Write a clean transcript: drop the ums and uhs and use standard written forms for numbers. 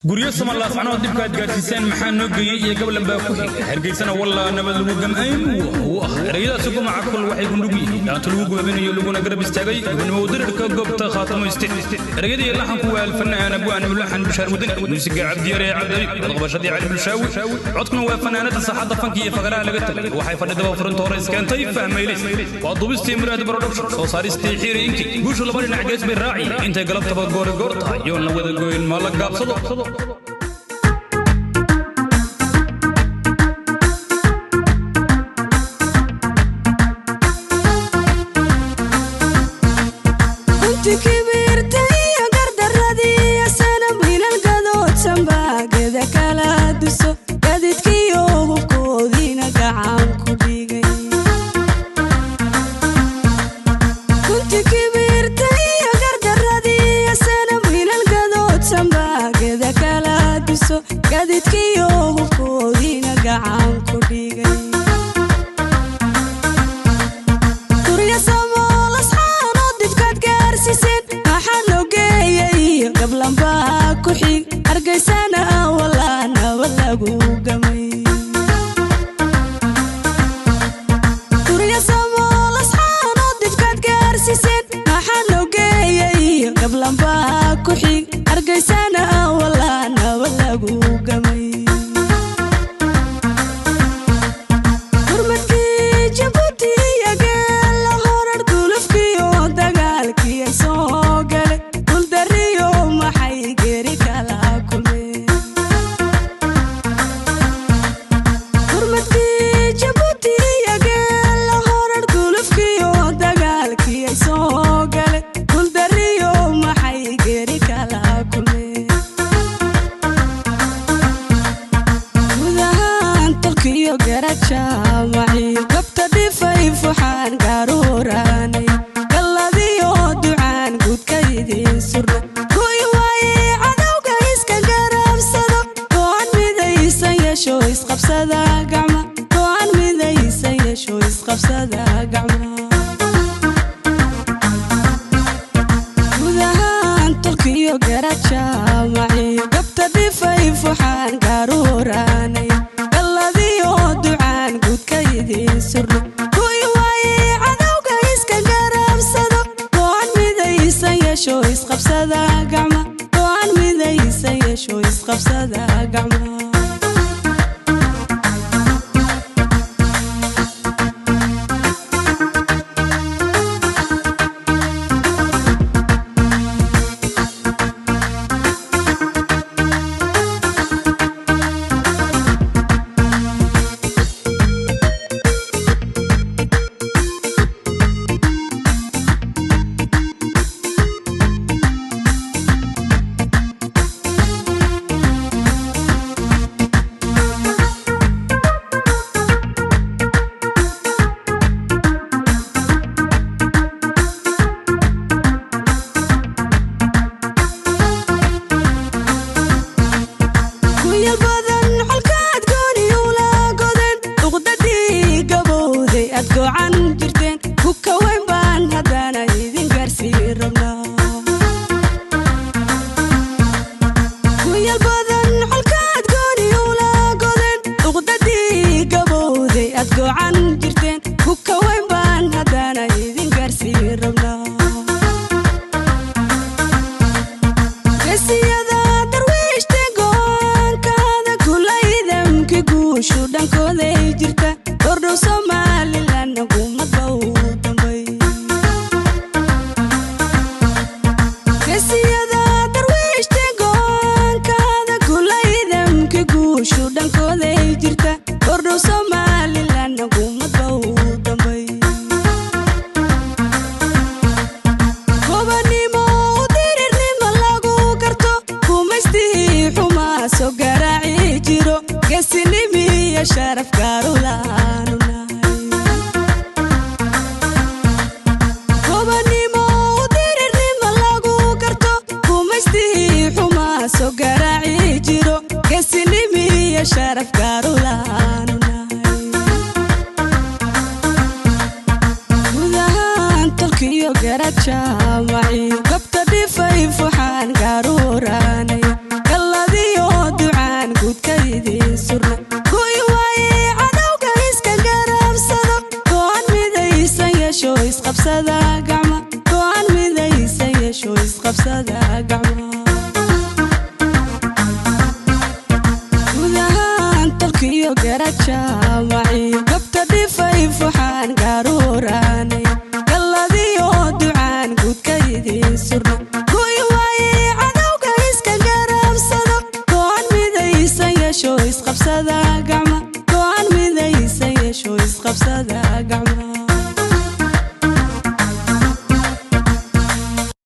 guryo Soomaaliya macnaha dibka gaarsiiseen maxaa noo geeyay qoblan baa ku xigay hargeysana wallahi nabad lagu gam'ayn erayadaas ugu macquul waxay ku nugu yihiin inta lagu goobinayo laguna garab istaagay gobonimo wadarka goobta khaatamo erayadii laxanku waa fanaan abu aan laxan bishaar wadani musiga cabdi yare cabdi qabashadii cali bilshaawi codkuna waa fanaanada saxada fanki iyo faqaraha laga tagay waxay fadhida furanta hore iskaantay fahmayleys waa dubistii muraad production soo saaristii xiiriinki guusha laba dhinac gees bay raaci intay galabtaba goor tahay yoon la wada gooyin ma la gaabsado جامعي قبت دفاي فحان قاروراني قلدي isqabsada gacma go'aan midaysan yeesho isqabsada gacma